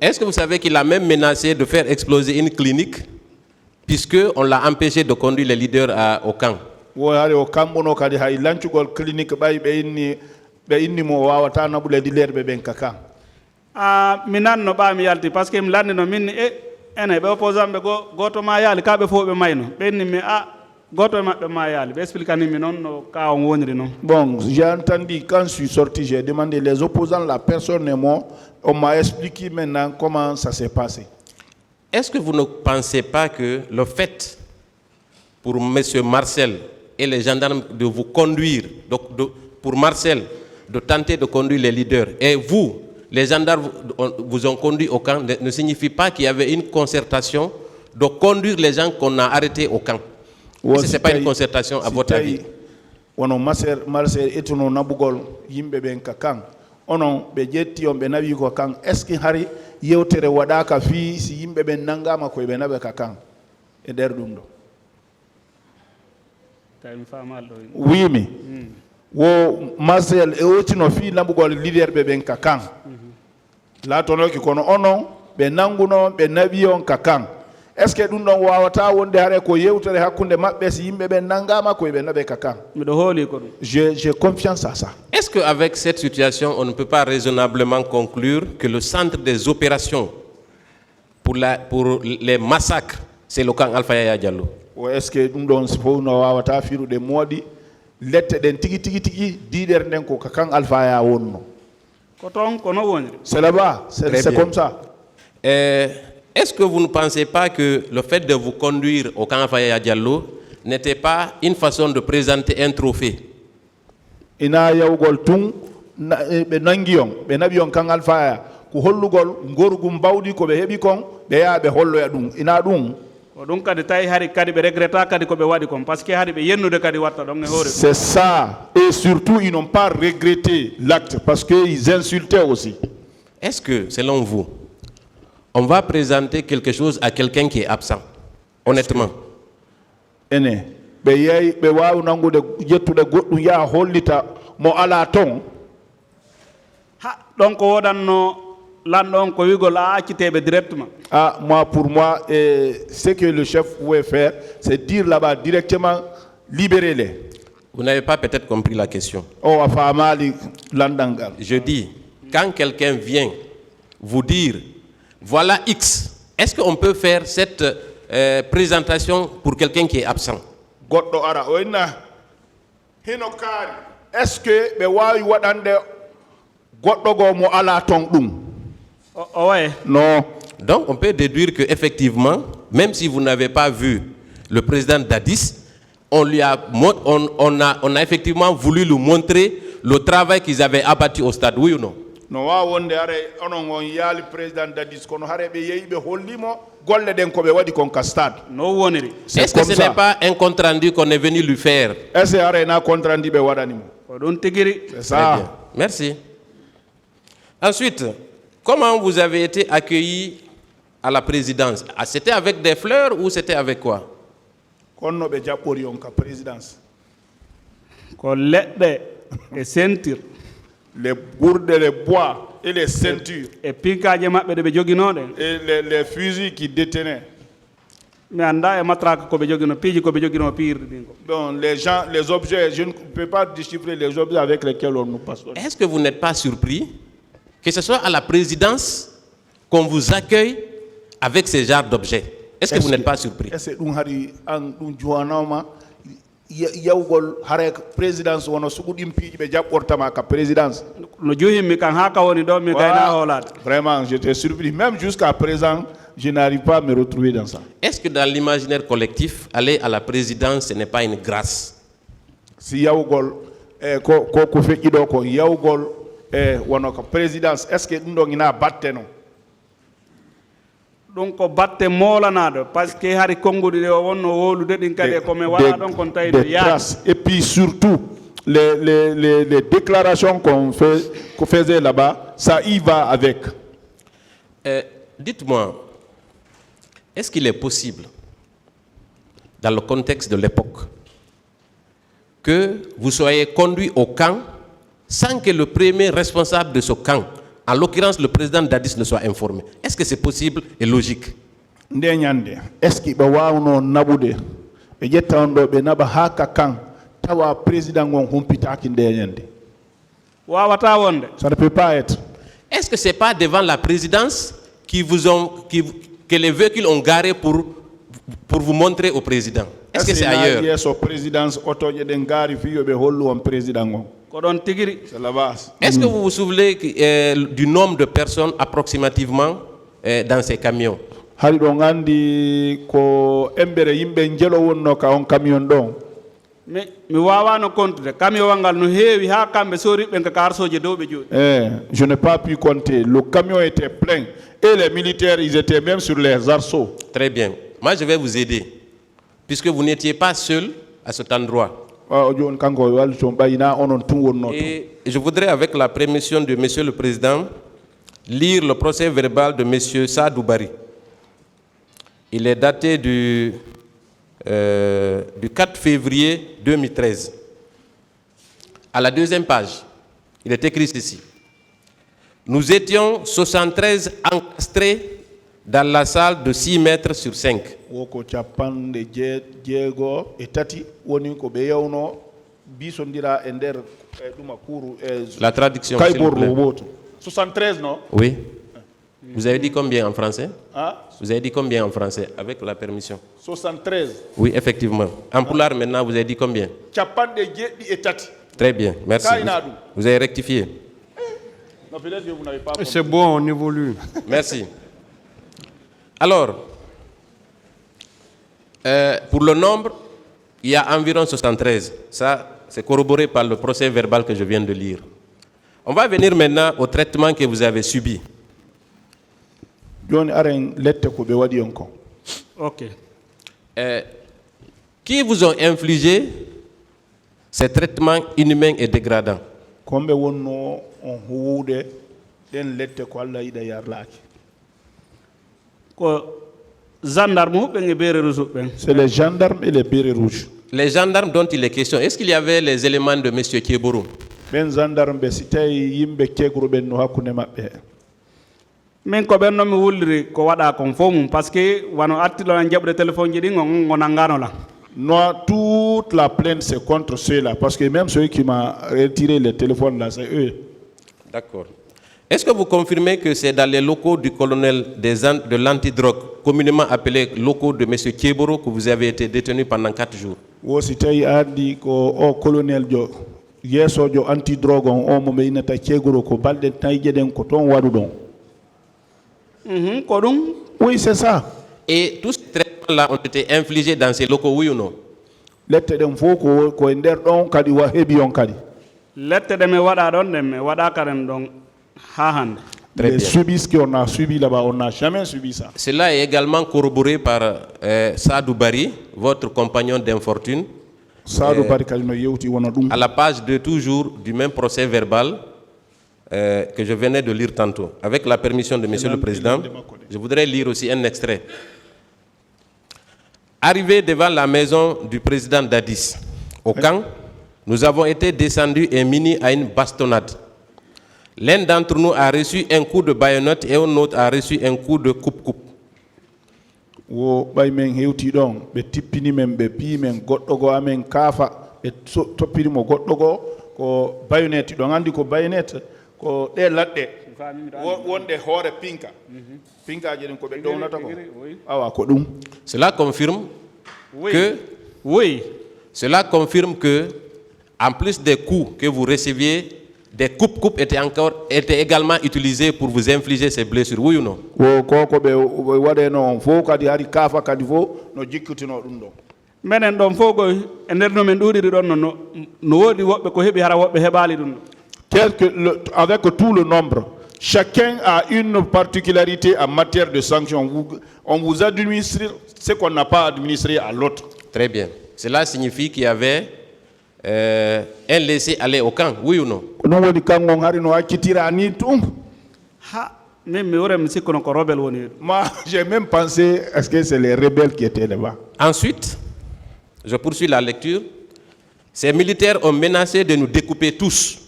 Est-ce que vous savez qu'il a même menacé de faire exploser une clinique puisqu'on l'a empêché de conduire les leaders au camp? Wo hari o kambono kadi hay lancugol clinique ɓay ɓe inni mo wawata naɓude dilerɓe ɓen ka kan. mi nanno ɓami yalti par ce que mi landino min ene ɓe opposant ɓe goto ma yaali kaɓe fof ɓe mayno ɓenni mi goto e maɓɓe ma yaali ɓe explicanimi noon no ka on woniri noon. Bon, j'ai entendu quand je suis sorti, j'ai demandé les opposants, la personne est morte. On m'a expliqué maintenant comment ça s'est passé. Est-ce que vous ne pensez pas que le fait pour M. Marcel et les gendarmes de vous conduire, pour Marcel de tenter de conduire les leaders, et vous, les gendarmes vous ont conduit au camp, ne signifie pas qu'il y avait une concertation de conduire les gens qu'on a arrêtés au camp? Ce n'est pas une concertation à votre avis? Ono Marcel etuno nabugol yimbe ben ka kan onon be jetti on be nabi ko kan est-ce que hari yewtere wadaka fi si yimbe ben nangama ko be nabe ka kan e der dum do? Oui mi wo Marcel e otino fi nabugol leader be ben ka kan la tono ki kono onon be nanguno be nabi on ka kan. Est-ce que nous avons j'ai confiance à ça. Est-ce qu'avec cette situation, on ne peut pas raisonnablement conclure que le centre des opérations pour les massacres, c'est le camp Alpha Yaya Diallo? Ou est-ce que nous avons fait des mois c'est là-bas, c'est comme ça. Est-ce que vous ne pensez pas que le fait de vous conduire au camp Alpha Yaya Diallo n'était pas une façon de présenter un trophée? Donc c'est ça, et surtout ils n'ont pas regretté l'acte parce qu'ils insultaient aussi. Est-ce que selon vous on va présenter quelque chose à quelqu'un qui est absent, honnêtement? Moi, pour moi, ce que le chef pouvait faire, c'est dire là-bas directement, libérez-les. Vous n'avez pas peut-être compris la question. Je dis, quand quelqu'un vient vous dire voilà X, est-ce qu'on peut faire cette présentation pour quelqu'un qui est absent? Est-ce que non. Donc on peut déduire que effectivement, même si vous n'avez pas vu le président Dadis, on a effectivement voulu lui montrer le travail qu'ils avaient abattu au stade, oui ou non? No wonde are onon on yaali président Dadis kono hare be yeyibe hollimo golle den ko be wadi kon ka stade no woniri. Est-ce que ce n'est pas un compte rendu qu'on est venu lui faire? Est-ce are na compte rendu be wadanimo ko don tigiri? C'est ça. Merci. Ensuite, comment vous avez été accueilli à la présidence? C'était avec des fleurs ou c'était avec quoi? Konno be jabbori on ka présidence ko ledde e sentir les gourdes, les bois et les ceintures. Et les fusils qui détenaient. Donc les gens, les objets, je ne peux pas déchiffrer les objets avec lesquels on nous passe. Est-ce que vous n'êtes pas surpris que ce soit à la présidence qu'on vous accueille avec ce genre d'objets? Est-ce que vous n'êtes pas surpris? yawgol hare présidence wono sugudim piiji be jabbortama ka présidence no juhimmi kan haka woni do mi gayna holade. Vraiment j'étais surpris, même jusqu'à présent je n'arrive pas à me retrouver dans ça. Est-ce que dans l'imaginaire collectif aller à la présidence ce n'est pas une grâce? Si yawgol ko feƴƴi do ko yawgol wono ko présidence, est-ce que ɗum ɗo ina batte non? Donc batte molanado parce que hari kongude wonno wolude din kade ko me wala don kon taydo ya. Et puis surtout les déclarations qu'on faisait là-bas, ça y va avec. Dites-moi, est-ce qu'il est possible dans le contexte de l'époque que vous soyez conduit au camp sans que le premier responsable de ce camp en l'occurrence le président Dadis, ne soit informé. Est-ce que c'est possible et logique? Est-ce qu'il wawno nabude e jettawndo be naba haka kan tawa président gon humpitaki ndeñande wawata wonde? Ça ne peut pas être. Est-ce que c'est pas devant la présidence que les véhicules ont garé pour vous montrer au président? Est-ce que c'est ailleurs? Yes, au présidence otoje den gari fi yobe hollu on président gon. C'est la base. Est-ce que vous vous souvenez du nombre de personnes approximativement dans ces camions? Hari do ngandi ko embere yimbe njelo wonno ka on camion don. mi wawano compte camion wangal no heewi ha kambe sori ben ka karsoje dowbe jodi. Je n'ai pas pu compter. Le camion était plein et les militaires ils étaient même sur les arceaux. Très bien. Moi je vais vous aider puisque vous n'étiez pas seul à cet endroit. Et je voudrais, avec la permission de Monsieur le Président, lire le procès verbal de Monsieur Sadou Bari. Il est daté du 4 février 2013. À la deuxième page, il est écrit ceci. Nous étions 73 encastrés dans la salle de 6 mètres sur 5. La traduction, s'il vous plaît. 73, non? Oui. Vous avez dit combien en français? Vous avez dit combien en français, avec la permission? 73. Oui, effectivement. En Poulard, maintenant, vous avez dit combien? Très bien, merci. Vous avez rectifié. C'est bon, on évolue. Merci. Alors, pour le nombre, il y a environ 73. Ça, c'est corroboré par le procès verbal que je viens de lire. On va venir maintenant au traitement que vous avez subi. Ok. Qui vous ont infligé ces traitements inhumains et dégradants? C'est les gendarmes et les bérets rouges. Les gendarmes dont il est question, est-ce qu'il y avait les éléments de M. Kieboro? min ko ɓen noon mi wulliri ko waɗa kon fof mum par ce que wano artiɗo jaɓde téléphone ji ɗi go nangano la. Non, toute la plainte c'est contre ceux-là parce que même ceux qui m'ont retiré le téléphone là, c'est eux. D'accord. Est-ce que vous confirmez que c'est dans les locaux du colonel de l'antidrogue, communément appelé locaux de M. Kieboro, que vous avez été détenu pendant 4 jours? Wosi tawi andi ko o colonel jo yeesojo antidrogue on mo ɓe innata Kieboro ko balɗe tawi den ko toon waɗu ɗon. Oui, c'est ça. Et tous ces traitements-là ont été infligés dans ces locaux, oui ou non? Lette dem fo ko e nder ɗon kadi wa heɓi on kadi. Lette ɗe mi waɗa ɗon ɗe mi waɗaka ɗen ɗon ha hande. Les subis qu'on a subi là-bas, on n'a jamais subi ça. Cela est également corroboré par Sadou Bari, votre compagnon d'infortune. Sadou Bari kalino yewti wona ɗum. À la page 2 toujours du même procès verbal que je venais de lire tantôt. Avec la permission de Monsieur le Président, je voudrais lire aussi un extrait. Arrivé devant la maison du président Dadis, au camp, nous avons été descendus et munis à une bastonnade. L'un d'entre nous a reçu un coup de baïonnette et un autre a reçu un coup de coupe-coupe. Wo bay men hewti ɗon ɓe tippini men ɓe pi men goɗɗo go amen kaafa ɓe toppinimo goɗɗo go ko bayonet ɗon andi ko bayonet ko ɗe laɗɗe wonde hoore pinka pinkaji ɗin ko ɓe downata ko awa ko ɗum. Cela confirme cela confirme que en plus des coups que vous receviez, des coupes étaient également utilisés pour vous infliger ces blessures, oui ou non? menen ɗon fof ko e nder no men ɗuɗiri ɗon no woodi woɓɓe ko heɓi hara woɓɓe heɓali ɗum. Avec tout le nombre, chacun a une particularité en matière de sanctions. On vous administre ce qu'on n'a pas administré à l'autre. Très bien. Cela signifie qu'il y avait un laissé-aller au camp, oui ou non? Moi, j'ai même pensé, est-ce que c'est les rebelles qui étaient là-bas? Ensuite, je poursuis la lecture. Ces militaires ont menacé de nous découper tous.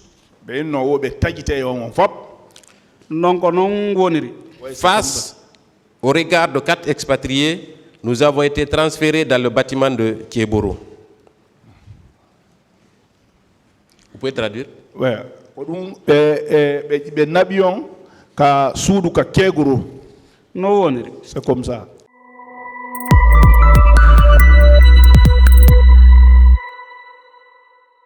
Face au regard de 4 expatriés, nous avons été transférés dans le bâtiment de Thieboro. Vous pouvez traduire? Oui. Nabion ka sudu ka keguru. No woniri. C'est comme ça.